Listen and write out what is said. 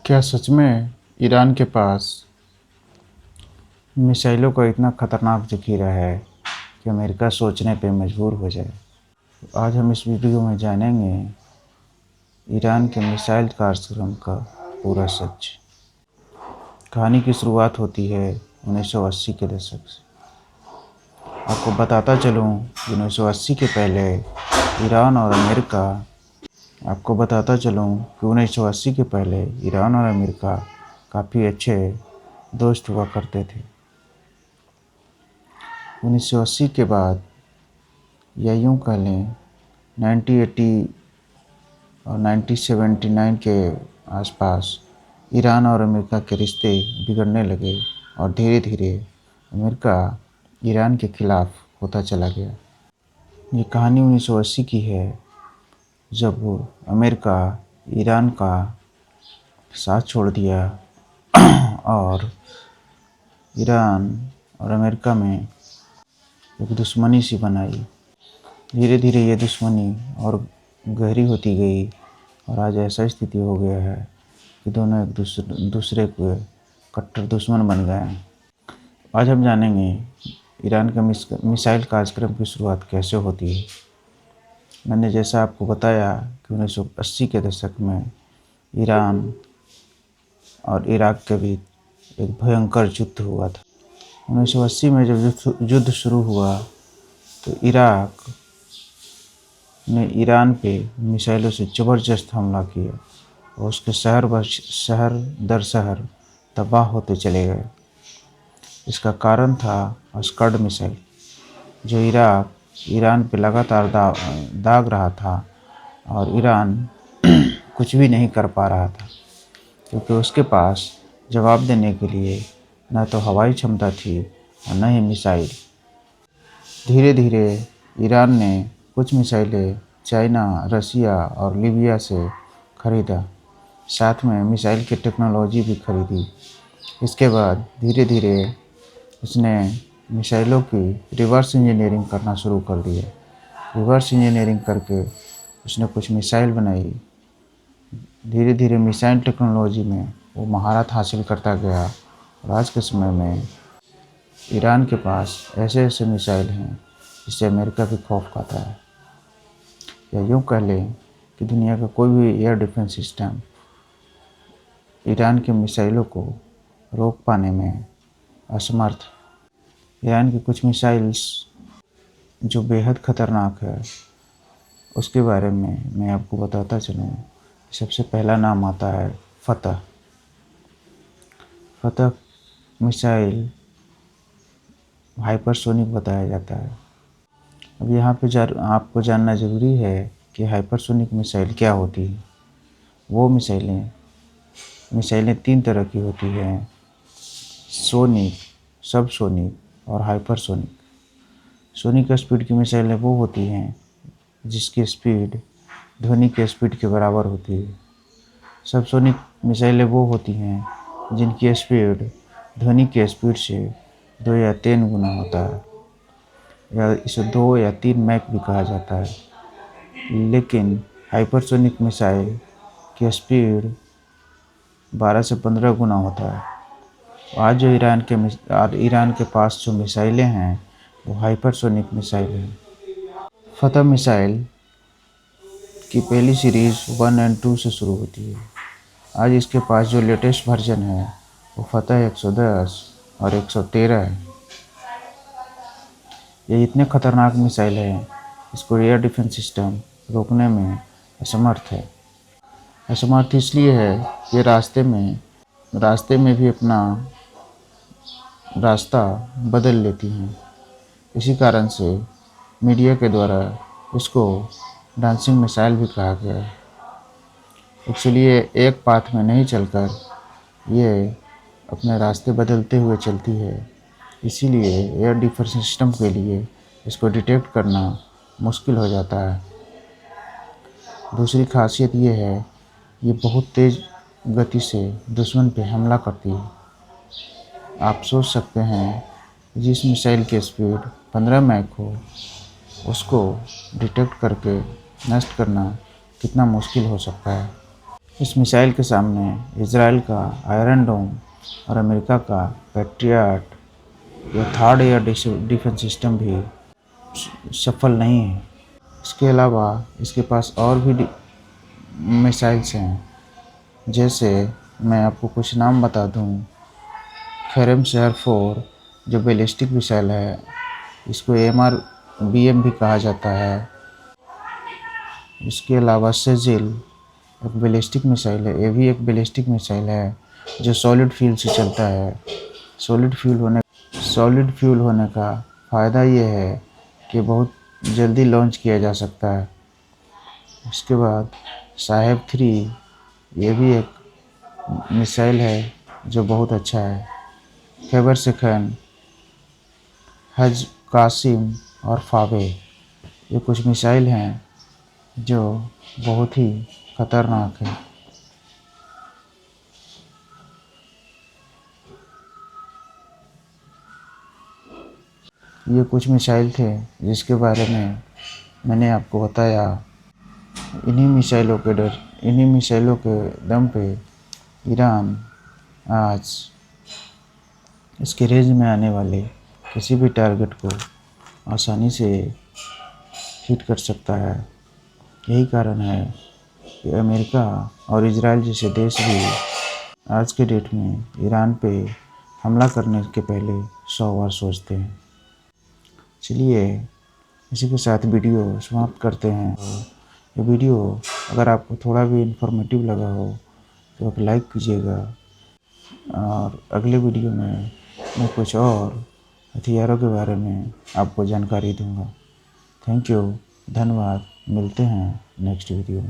क्या सच में ईरान के पास मिसाइलों का इतना खतरनाक ज़ख़ीरा है कि अमेरिका सोचने पे मजबूर हो जाए? आज हम इस वीडियो में जानेंगे ईरान के मिसाइल कार्यक्रम का पूरा सच। कहानी की शुरुआत होती है 1980 के दशक से। आपको बताता चलूँ कि 1980 के पहले ईरान और अमेरिका काफ़ी अच्छे दोस्त हुआ करते थे। 1980 के बाद या यूँ कह लें 1980 और 1979 के आसपास ईरान और अमेरिका के रिश्ते बिगड़ने लगे और धीरे धीरे अमेरिका ईरान के ख़िलाफ़ होता चला गया। ये कहानी 1980 की है, जब अमेरिका ईरान का साथ छोड़ दिया और ईरान और अमेरिका में एक दुश्मनी सी बनाई। धीरे धीरे ये दुश्मनी और गहरी होती गई और आज ऐसा स्थिति हो गया है कि दोनों एक दूसरे के कट्टर दुश्मन बन गए हैं। आज हम जानेंगे ईरान का मिसाइल कार्यक्रम की शुरुआत कैसे होती है। मैंने जैसा आपको बताया कि 1980 के दशक में ईरान और इराक के बीच एक भयंकर युद्ध हुआ था। 1980 में जब युद्ध शुरू हुआ तो इराक ने ईरान पे मिसाइलों से ज़बरदस्त हमला किया और उसके शहर दर शहर तबाह होते चले गए। इसका कारण था स्कड मिसाइल, जो ईरान पे लगातार दाग रहा था और ईरान कुछ भी नहीं कर पा रहा था, क्योंकि उसके पास जवाब देने के लिए न तो हवाई क्षमता थी और न ही मिसाइल। धीरे धीरे ईरान ने कुछ मिसाइलें चाइना, रसिया और लीबिया से ख़रीदा, साथ में मिसाइल की टेक्नोलॉजी भी खरीदी। इसके बाद धीरे धीरे उसने मिसाइलों की रिवर्स इंजीनियरिंग करना शुरू कर दिया। रिवर्स इंजीनियरिंग करके उसने कुछ मिसाइल बनाई। धीरे धीरे मिसाइल टेक्नोलॉजी में वो महारत हासिल करता गया और आज के समय में ईरान के पास ऐसे ऐसे मिसाइल हैं जिससे अमेरिका भी खौफ खाता है। या यूँ कह लें कि दुनिया का कोई भी एयर डिफेंस सिस्टम ईरान के मिसाइलों को रोक पाने में असमर्थ। ईरान की कुछ मिसाइल्स जो बेहद ख़तरनाक है, उसके बारे में मैं आपको बताता चलूँ। सबसे पहला नाम आता है फतह। फतह मिसाइल हाइपरसोनिक बताया जाता है। अब यहाँ पे आपको जानना ज़रूरी है कि हाइपरसोनिक मिसाइल क्या होती है। वो मिसाइलें 3 तरह की होती हैं: सोनिक, सबसोनिक और हाइपरसोनिक। सोनिक स्पीड की मिसाइलें वो होती हैं जिसकी स्पीड ध्वनि के स्पीड के बराबर होती है। सबसोनिक मिसाइलें वो होती हैं जिनकी स्पीड ध्वनि के स्पीड से 2 या 3 गुना होता है, या इसे 2 या 3 मैक भी कहा जाता है। लेकिन हाइपरसोनिक मिसाइल की स्पीड 12 से 15 गुना होता है। आज जो ईरान के पास जो मिसाइलें हैं वो हाइपरसोनिक मिसाइल हैं। फतह मिसाइल की पहली सीरीज़ 1 और 2 से शुरू होती है। आज इसके पास जो लेटेस्ट वर्जन है वो फतह 110 और 113 है। ये इतने ख़तरनाक मिसाइल हैं, इसको एयर डिफेंस सिस्टम रोकने में असमर्थ है। असमर्थ इसलिए है कि रास्ते में भी अपना रास्ता बदल लेती हैं। इसी कारण से मीडिया के द्वारा इसको डांसिंग मिसाइल भी कहा गया है। एक्चुअली ये एक पाथ में नहीं चलकर ये अपने रास्ते बदलते हुए चलती है, इसीलिए एयर डिफेंस सिस्टम के लिए इसको डिटेक्ट करना मुश्किल हो जाता है। दूसरी खासियत ये है, ये बहुत तेज़ गति से दुश्मन पे हमला करती है। आप सोच सकते हैं जिस मिसाइल की स्पीड 15 मैक हो, उसको डिटेक्ट करके नष्ट करना कितना मुश्किल हो सकता है। इस मिसाइल के सामने इजराइल का आयरन डोम और अमेरिका का पैट्रियट या थर्ड एयर डिफेंस सिस्टम भी सफल नहीं है। इसके अलावा इसके पास और भी मिसाइल्स हैं, जैसे मैं आपको कुछ नाम बता दूं। खैरम शहर 4 जो बैलिस्टिक मिसाइल है, इसको AMRBM भी कहा जाता है। इसके अलावा सेजिल एक बैलिस्टिक मिसाइल है, ये भी एक बैलिस्टिक मिसाइल है जो सॉलिड फ्यूल से चलता है। सॉलिड फ्यूल होने का फ़ायदा ये है कि बहुत जल्दी लॉन्च किया जा सकता है। इसके बाद साहेब 3 ये भी एक मिसाइल है जो बहुत अच्छा है। खैबर सेखन, हज कासिम और फावे ये कुछ मिसाइल हैं जो बहुत ही खतरनाक है। ये कुछ मिसाइल थे जिसके बारे में मैंने आपको बताया। इन्हीं मिसाइलों के दम पे ईरान आज इसके रेंज में आने वाले किसी भी टारगेट को आसानी से हिट कर सकता है। यही कारण है कि अमेरिका और इजराइल जैसे देश भी आज के डेट में ईरान पे हमला करने के पहले 100 बार सोचते हैं। चलिए इसी के साथ वीडियो समाप्त करते हैं। ये वीडियो अगर आपको थोड़ा भी इन्फॉर्मेटिव लगा हो तो आप लाइक कीजिएगा, और अगले वीडियो में मैं कुछ और हथियारों के बारे में आपको जानकारी दूंगा। थैंक यू, धन्यवाद। मिलते हैं नेक्स्ट वीडियो में।